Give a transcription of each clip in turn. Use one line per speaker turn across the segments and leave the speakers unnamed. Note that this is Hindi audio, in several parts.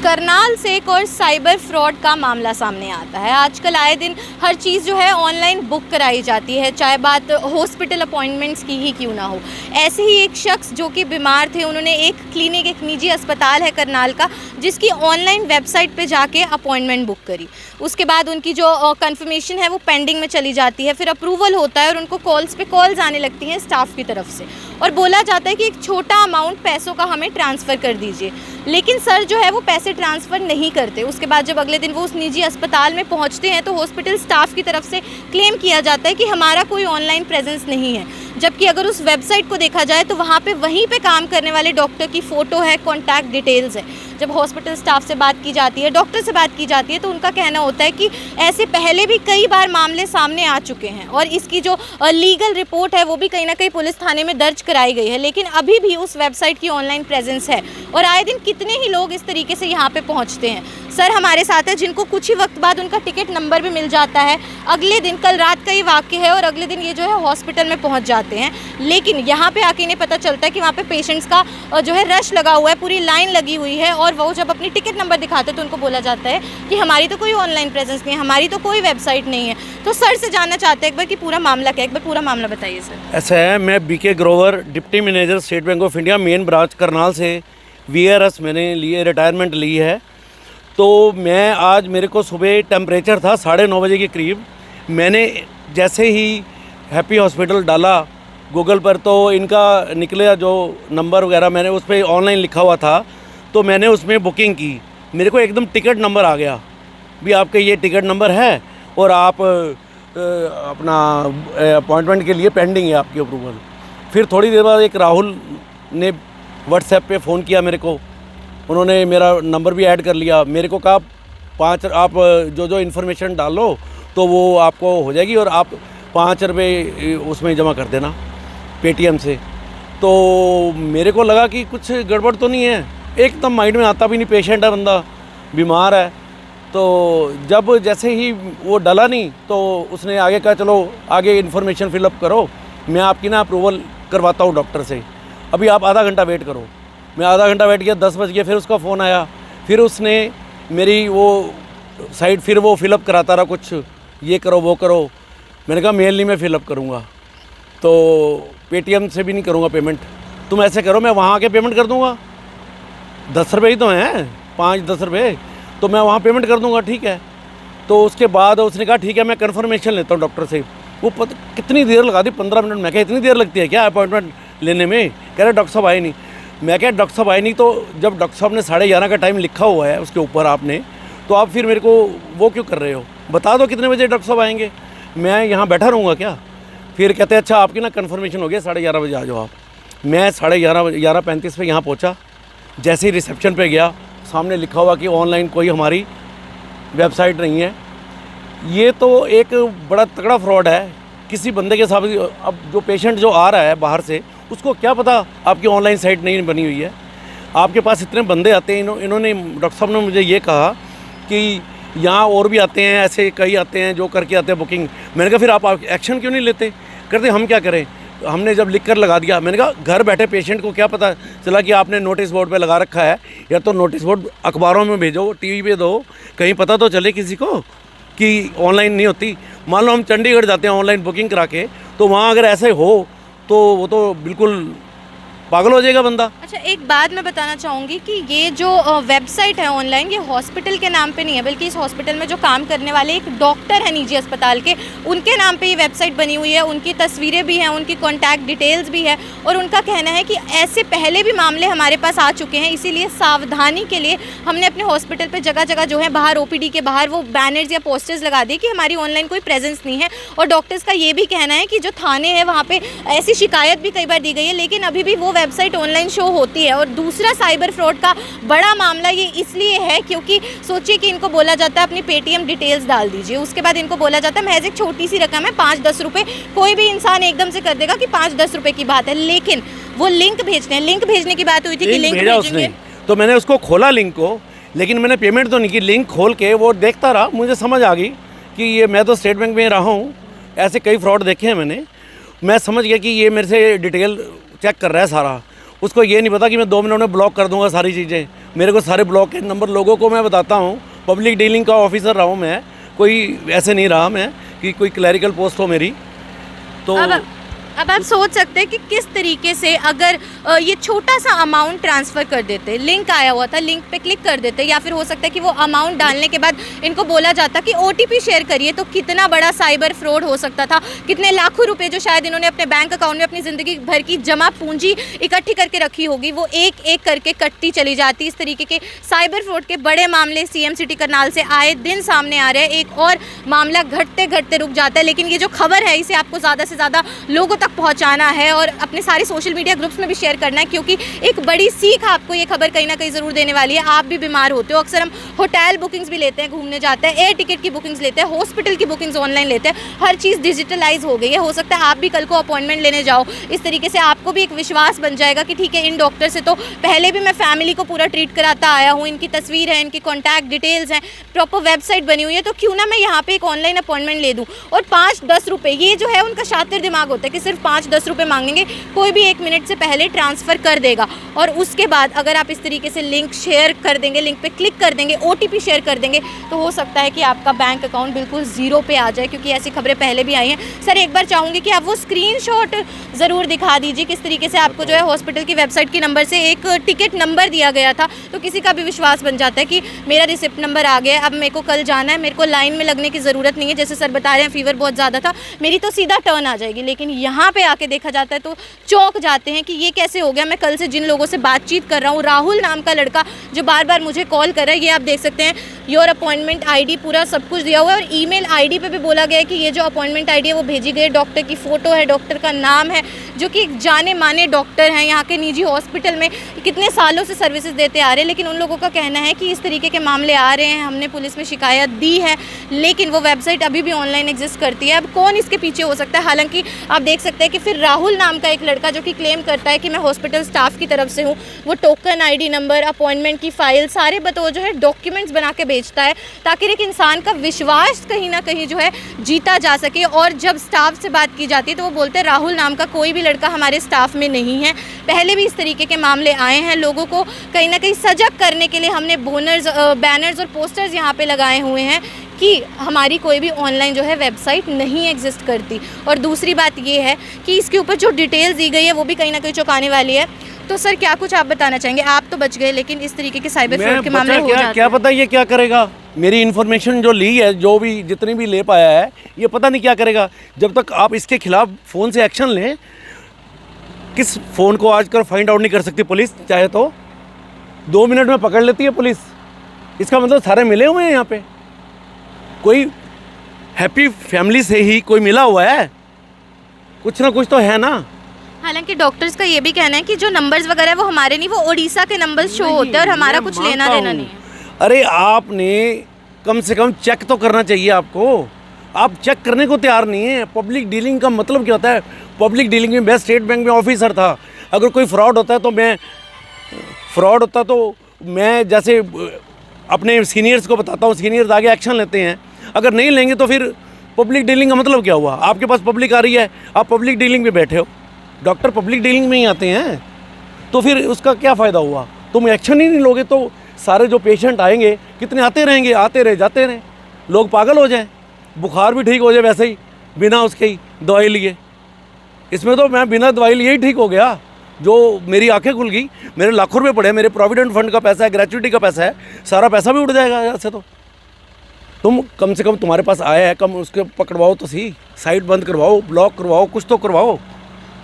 करनाल से एक और साइबर फ्रॉड का मामला सामने आता है। आजकल आए दिन हर चीज़ जो है ऑनलाइन बुक कराई जाती है, चाहे बात हॉस्पिटल अपॉइंटमेंट्स की ही क्यों ना हो। ऐसे ही एक शख्स जो कि बीमार थे, उन्होंने एक क्लिनिक, एक निजी अस्पताल है करनाल का, जिसकी ऑनलाइन वेबसाइट पे जाके अपॉइंटमेंट बुक करी। उसके बाद उनकी जो कंफर्मेशन है वो पेंडिंग में चली जाती है, फिर अप्रूवल होता है और उनको कॉल्स पे कॉल्स आने लगती हैं स्टाफ की तरफ से, और बोला जाता है कि एक छोटा अमाउंट पैसों का हमें ट्रांसफ़र कर दीजिए। लेकिन सर जो है वो पैसे ट्रांसफ़र नहीं करते। उसके बाद जब अगले दिन वो उस निजी अस्पताल में पहुंचते हैं तो हॉस्पिटल स्टाफ की तरफ से क्लेम किया जाता है कि हमारा कोई ऑनलाइन प्रेजेंस नहीं है, जबकि अगर उस वेबसाइट को देखा जाए तो वहाँ पे वहीं पे काम करने वाले डॉक्टर की फ़ोटो है, कॉन्टैक्ट डिटेल्स है। जब हॉस्पिटल स्टाफ से बात की जाती है, डॉक्टर से बात की जाती है, तो उनका कहना होता है कि ऐसे पहले भी कई बार मामले सामने आ चुके हैं और इसकी जो लीगल रिपोर्ट है वो भी कहीं ना कहीं पुलिस थाने में दर्ज कराई गई है, लेकिन अभी भी उस वेबसाइट की ऑनलाइन प्रेजेंस है और आए दिन कितने ही लोग इस तरीके से यहाँ पे पहुँचते हैं। सर हमारे साथ है जिनको कुछ ही वक्त बाद उनका टिकट नंबर भी मिल जाता है। अगले दिन, कल रात का ये वाक़या है, और अगले दिन ये जो है हॉस्पिटल में पहुँच जाते हैं, लेकिन यहाँ पे आके इन्हें पता चलता है कि वहाँ पे पेशेंट्स का जो है रश लगा हुआ है, पूरी लाइन लगी हुई है, और वो जब अपनी टिकट नंबर दिखाते हैं तो उनको बोला जाता है कि हमारी तो कोई ऑनलाइन प्रेजेंस नहीं है, हमारी तो कोई वेबसाइट नहीं है। तो सर से जानना चाहते हैं एक बार कि पूरा मामला क्या है, एक बार पूरा मामला बताइए सर।
ऐसा है, मैं BK Grover, deputy manager state bank of India main branch Karnal से VRS मैंने लिए, रिटायरमेंट ली है। तो मैं आज, मेरे को सुबह टेम्परेचर था 9:30 बजे के करीब, मैंने जैसे ही हैप्पी हॉस्पिटल डाला गूगल पर तो इनका निकला जो नंबर वगैरह, मैंने उस पर ऑनलाइन लिखा हुआ था, तो मैंने उसमें बुकिंग की। मेरे को एकदम टिकट नंबर आ गया भी आपके ये टिकट नंबर है और आप अपना अपॉइंटमेंट के लिए पेंडिंग है आपकी अप्रूवल। फिर थोड़ी देर बाद एक राहुल ने व्हाट्सएप पे फ़ोन किया मेरे को, उन्होंने मेरा नंबर भी ऐड कर लिया। मेरे को कहा 5 आप जो इन्फॉर्मेशन डालो तो वो आपको हो जाएगी और आप 5 रुपये उसमें जमा कर देना पेटीएम से। तो मेरे को लगा कि कुछ गड़बड़ तो नहीं है, एकदम माइंड में आता भी नहीं, पेशेंट है बंदा, बीमार है। तो जब जैसे ही वो डला नहीं तो उसने आगे कहा चलो आगे इन्फॉर्मेशन फिलअप करो, मैं आपकी ना अप्रूवल करवाता हूँ डॉक्टर से, अभी आप आधा घंटा वेट करो। मैं आधा घंटा वेट किया, 10 बज गया, फिर उसका फ़ोन आया, फिर उसने मेरी वो साइट फिर वो फिलअप कराता रहा, कुछ ये करो वो करो। मैंने कहा मेल नहीं, मैं फ़िलअप करूँगा, तो पेटीएम से भी नहीं करूँगा पेमेंट, तुम ऐसे करो मैं वहाँ आके पेमेंट कर दूँगा, 10 रुपये ही तो हैं, 5-10 रुपये, तो मैं वहाँ पेमेंट कर दूँगा, ठीक है। तो उसके बाद उसने कहा ठीक है मैं कन्फर्मेशन लेता हूँ डॉक्टर से। वो कितनी देर लगा दी, 15 मिनट। मैं कहा इतनी देर लगती है क्या अपॉइंटमेंट लेने में? कह रहे डॉक्टर साहब आए नहीं। मैं क्या डॉक्टर साहब आए नहीं, तो जब डॉक्टर साहब ने 11:30 का टाइम लिखा हुआ है उसके ऊपर आपने, तो आप फिर मेरे को वो क्यों कर रहे हो? बता दो कितने बजे डॉक्टर साहब आएंगे, मैं यहाँ बैठा रहूँगा क्या? फिर कहते हैं अच्छा आपकी ना कन्फर्मेशन हो गया, 11:30 बजे आ जाओ आप। मैं 11:35 पे यहाँ पहुँचा। जैसे ही रिसेप्शन पे गया, सामने लिखा हुआ कि ऑनलाइन कोई हमारी वेबसाइट नहीं है। ये तो एक बड़ा तगड़ा फ्रॉड है किसी बंदे के साथ। अब जो पेशेंट जो आ रहा है बाहर से, उसको क्या पता आपकी ऑनलाइन साइट नहीं बनी हुई है। आपके पास इतने बंदे आते हैं, इन्होंने डॉक्टर साहब ने मुझे ये कहा कि यहाँ और भी आते हैं, ऐसे कई आते हैं जो करके आते हैं बुकिंग। मैंने कहा फिर आप एक्शन क्यों नहीं लेते? करते हम क्या करें, हमने जब लिख कर लगा दिया। मैंने कहा घर बैठे पेशेंट को क्या पता चला कि आपने नोटिस बोर्ड पे लगा रखा है, या तो नोटिस बोर्ड अखबारों में भेजो, टीवी पे दो, कहीं पता तो चले किसी को कि ऑनलाइन नहीं होती। मान लो हम चंडीगढ़ जाते हैं ऑनलाइन बुकिंग करा के, तो वहाँ अगर ऐसे हो तो वो तो बिल्कुल पागल हो जाएगा बंदा।
अच्छा, एक बात मैं बताना चाहूँगी कि ये जो वेबसाइट है ऑनलाइन, ये हॉस्पिटल के नाम पे नहीं है, बल्कि इस हॉस्पिटल में जो काम करने वाले एक डॉक्टर है निजी अस्पताल के, उनके नाम पे ये वेबसाइट बनी हुई है। उनकी तस्वीरें भी हैं, उनकी कॉन्टैक्ट डिटेल्स भी है, और उनका कहना है कि ऐसे पहले भी मामले हमारे पास आ चुके हैं, इसीलिए सावधानी के लिए हमने अपने हॉस्पिटल पर जगह जगह जो है बाहर OPD के बाहर वो बैनर्स या पोस्टर्स लगा दिए कि हमारी ऑनलाइन कोई प्रेजेंस नहीं है। और डॉक्टर्स का ये भी कहना है कि जो थाने हैं वहाँ पर ऐसी शिकायत भी कई बार दी गई है, लेकिन अभी भी वो वेबसाइट ऑनलाइन शो होती है। और दूसरा साइबर फ्रॉड का बड़ा मामला ये इसलिए है क्योंकि सोचिए कि इनको बोला जाता है अपनी पेटीएम डिटेल्स डाल दीजिए, उसके बाद इनको बोला जाता है महज एक छोटी सी रकम है 5-10 रुपये, कोई भी इंसान एकदम से कर देगा कि 5-10 रुपये की बात है, लेकिन वो लिंक भेजते हैं। लिंक भेजने की बात हुई थी कि लिंक भेजेंगे,
तो मैंने उसको खोला लिंक को, लेकिन मैंने पेमेंट तो नहीं की। लिंक खोल के वो देखता रहा, मुझे समझ आ गई कि ये, मैं तो स्टेट बैंक में रहा हूँ, ऐसे कई फ्रॉड देखे हैं मैंने। मैं समझ गया कि ये मेरे से डिटेल चेक कर रहा है सारा। उसको ये नहीं पता कि मैं 2 मिनट में ब्लॉक कर दूंगा सारी चीज़ें। मेरे को सारे ब्लॉक के नंबर लोगों को मैं बताता हूँ। पब्लिक डीलिंग का ऑफिसर रहा हूँ मैं, कोई ऐसे नहीं रहा मैं कि कोई क्लैरिकल पोस्ट हो मेरी। तो
अब आप सोच सकते हैं कि किस तरीके से अगर ये छोटा सा अमाउंट ट्रांसफ़र कर देते, लिंक आया हुआ था, लिंक पे क्लिक कर देते, या फिर हो सकता है कि वो अमाउंट डालने के बाद इनको बोला जाता कि OTP शेयर करिए, तो कितना बड़ा साइबर फ्रॉड हो सकता था। कितने लाखों रुपए जो शायद इन्होंने अपने बैंक अकाउंट में अपनी ज़िंदगी भर की जमा पूंजी इकट्ठी करके रखी होगी, वो एक एक करके कटती चली जाती। इस तरीके के साइबर फ्रॉड के बड़े मामले CM सिटी करनाल से आए दिन सामने आ रहे हैं। एक और मामला घटते घटते रुक जाता है, लेकिन ये जो खबर है इसे आपको ज़्यादा से ज़्यादा लोगों तक पहुंचाना है और अपने सारे सोशल मीडिया ग्रुप्स में भी शेयर करना है, क्योंकि एक बड़ी सीख आपको ये खबर कहीं ना कहीं ज़रूर देने वाली है। आप भी बीमार होते हो, अक्सर हम होटल बुकिंग्स भी लेते हैं, घूमने जाते हैं, एयर टिकट की बुकिंग्स लेते हैं, हॉस्पिटल की बुकिंग्स ऑनलाइन लेते हैं, हर चीज़ डिजिटलाइज हो गई है। हो सकता है आप भी कल को अपॉइंटमेंट लेने जाओ, इस तरीके से आपको भी एक विश्वास बन जाएगा कि ठीक है, इन डॉक्टर से तो पहले भी मैं फैमिली को पूरा ट्रीट कराता आया हूँ, इनकी तस्वीर है, इनकी कॉन्टैक्ट डिटेल्स हैं, प्रॉपर वेबसाइट बनी हुई है, तो क्यों ना मैं यहाँ पे एक ऑनलाइन अपॉइंटमेंट ले दूँ। और 5-10 रुपये, ये जो है उनका शातिर दिमाग होता है कि सिर्फ 5-10 रुपये मांगेंगे, कोई भी 1 मिनट से पहले ट्रांसफ़र कर देगा। और उसके बाद अगर आप इस तरीके से लिंक शेयर कर देंगे, लिंक पे क्लिक कर देंगे, OTP शेयर कर देंगे, तो हो सकता है कि आपका बैंक अकाउंट बिल्कुल ज़ीरो पे आ जाए, क्योंकि ऐसी खबरें पहले भी आई हैं। सर, एक बार चाहूँगी कि आप वो स्क्रीनशॉट ज़रूर दिखा दीजिए, किस तरीके से आपको जो है हॉस्पिटल की वेबसाइट के नंबर से एक टिकट नंबर दिया गया था, तो किसी का भी विश्वास बन जाता है कि मेरा रिसिप्ट नंबर आ गया है, अब मेरे को कल जाना है, मेरे को लाइन में लगने की ज़रूरत नहीं है। जैसे सर बता रहे हैं फीवर बहुत ज़्यादा था, मेरी तो सीधा टर्न आ जाएगी, लेकिन यहाँ पर आके देखा जाता है तो चौंक जाते हैं कि ये कैसे हो गया। मैं कल से जिन लोगों से बातचीत कर रहा हूँ, राहुल नाम का लड़का जो बार बार मुझे कॉल कर रहा है, ये आप देख सकते हैं, योर अपॉइंटमेंट ID पूरा सब कुछ दिया हुआ है, और ईमेल ID पे भी बोला गया है कि ये जो अपॉइंटमेंट ID है वो भेजी गई है, डॉक्टर की फ़ोटो है, डॉक्टर का नाम है, जो कि एक जाने माने डॉक्टर हैं, यहाँ के निजी हॉस्पिटल में कितने सालों से सर्विसेज देते आ रहे हैं। लेकिन उन लोगों का कहना है कि इस तरीके के मामले आ रहे हैं, हमने पुलिस में शिकायत दी है, लेकिन वो वेबसाइट अभी भी ऑनलाइन एग्जिस्ट करती है। अब कौन इसके पीछे हो सकता है? हालांकि आप देख सकते हैं कि फिर राहुल नाम का एक लड़का जो कि क्लेम करता है कि मैं हॉस्पिटल स्टाफ की तरफ से हूँ, वो टोकन ID नंबर, अपॉइंटमेंट की फ़ाइल, सारे बतौर जो है डॉक्यूमेंट्स बना के बेचता है, ताकि एक इंसान का विश्वास कहीं ना कहीं जो है जीता जा सके। और जब स्टाफ से बात की जाती है तो वो बोलते हैं राहुल नाम का कोई भी लड़का हमारे स्टाफ में नहीं है। पहले भी इस तरीके के मामले आए हैं। लोगों को कहीं ना कहीं सजग करने के लिए हमने बैनर्स और पोस्टर्स यहाँ पे लगाए हुए हैं कि हमारी कोई भी ऑनलाइन जो है वेबसाइट नहीं एग्जिस्ट करती। और दूसरी बात ये है कि इसके ऊपर जो डिटेल्स दी गई है वो भी कहीं ना कहीं चौंकाने वाली है। तो सर, क्या कुछ आप बताना चाहेंगे? आप तो बच गए, लेकिन इस तरीके के साइबर फ्रॉड के मामले हो जाते हैं।
क्या पता ये क्या करेगा। मेरी इन्फॉर्मेशन जो ली है, जो भी जितनी भी ले पाया है, ये पता नहीं क्या करेगा। जब तक आप इसके खिलाफ फ़ोन से एक्शन लें, किस फ़ोन को आजकल फाइंड आउट नहीं कर सकती पुलिस, चाहे तो 2 मिनट में पकड़ लेती है पुलिस। इसका मतलब सारे मिले हुए हैं यहाँ पे, कोई हैप्पी फैमिली से ही कोई मिला हुआ है, कुछ ना कुछ तो है ना।
हालांकि डॉक्टर्स का ये भी कहना है कि जो नंबर्स वगैरह है वो हमारे नहीं, वो ओडिशा के नंबर्स शो होते हैं और हमारा कुछ लेना देना नहीं है।
अरे आपने कम से कम चेक तो करना चाहिए आपको। आप चेक करने को तैयार नहीं है। पब्लिक डीलिंग का मतलब क्या होता है? पब्लिक डीलिंग में मैं स्टेट बैंक में ऑफिसर था। अगर कोई फ्रॉड होता तो मैं जैसे अपने सीनियर्स को बताता हूँ, सीनियर्स आगे एक्शन लेते हैं। अगर नहीं लेंगे तो फिर पब्लिक डीलिंग का मतलब क्या हुआ? आपके पास पब्लिक आ रही है, आप पब्लिक डीलिंग में बैठे हो। डॉक्टर पब्लिक डीलिंग में ही आते हैं, तो फिर उसका क्या फ़ायदा हुआ? तुम एक्शन ही नहीं लोगे तो सारे जो पेशेंट आएंगे कितने आते रहेंगे, आते रहे जाते रहे, लोग पागल हो जाएं, बुखार भी ठीक हो जाए वैसे ही बिना उसके ही दवाई लिए। इसमें तो मैं बिना दवाई लिए ही ठीक हो गया, जो मेरी आंखें खुल गई। मेरे लाखों रुपये पड़े, मेरे प्रोविडेंट फंड का पैसा है, ग्रेचुइटी का पैसा है, सारा पैसा भी उड़ जाएगा ऐसे तो। तुम कम से कम तुम्हारे पास आया है, कम उसके पकड़वाओ तो सही, साइट बंद करवाओ, ब्लॉक करवाओ, कुछ तो करवाओ।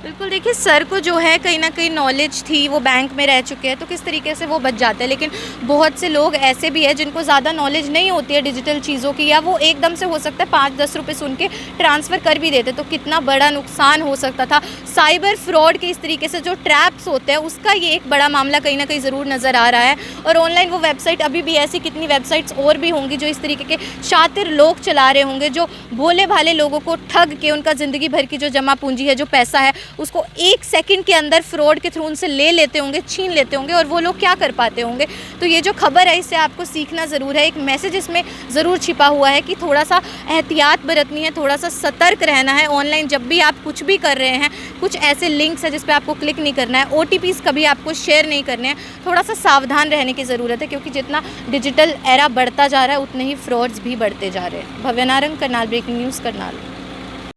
बिल्कुल, देखिए सर को जो है कहीं ना कहीं नॉलेज थी, वो बैंक में रह चुके हैं, तो किस तरीके से वो बच जाते हैं। लेकिन बहुत से लोग ऐसे भी हैं जिनको ज़्यादा नॉलेज नहीं होती है डिजिटल चीज़ों की, या वो एकदम से हो सकता है 5-10 रुपये सुन के ट्रांसफ़र कर भी देते, तो कितना बड़ा नुकसान हो सकता था। साइबर फ्रॉड के इस तरीके से जो ट्रैप्स होते हैं, उसका ये एक बड़ा मामला कहीं ना कहीं ज़रूर नज़र आ रहा है। और ऑनलाइन वो वेबसाइट, अभी भी ऐसी कितनी वेबसाइट्स और भी होंगी जो इस तरीके के शातिर लोग चला रहे होंगे, जो भोले भाले लोगों को ठग के उनका ज़िंदगी भर की जो जमा पूंजी है, जो पैसा है, उसको 1 सेकंड के अंदर फ्रॉड के थ्रू उनसे ले लेते होंगे, छीन लेते होंगे, और वो लोग क्या कर पाते होंगे। तो ये जो खबर है इससे आपको सीखना ज़रूर है, एक मैसेज इसमें ज़रूर छिपा हुआ है कि थोड़ा सा एहतियात बरतनी है, थोड़ा सा सतर्क रहना है। ऑनलाइन जब भी आप कुछ भी कर रहे हैं, कुछ ऐसे लिंक्स हैं जिस पे आपको क्लिक नहीं करना है, OTPs कभी आपको शेयर नहीं करने हैं, थोड़ा सा सावधान रहने की ज़रूरत है, क्योंकि जितना डिजिटल एरा बढ़ता जा रहा है उतने ही फ्रॉड्स भी बढ़ते जा रहे हैं। Bhavya Narang, Karnal breaking news, Karnal.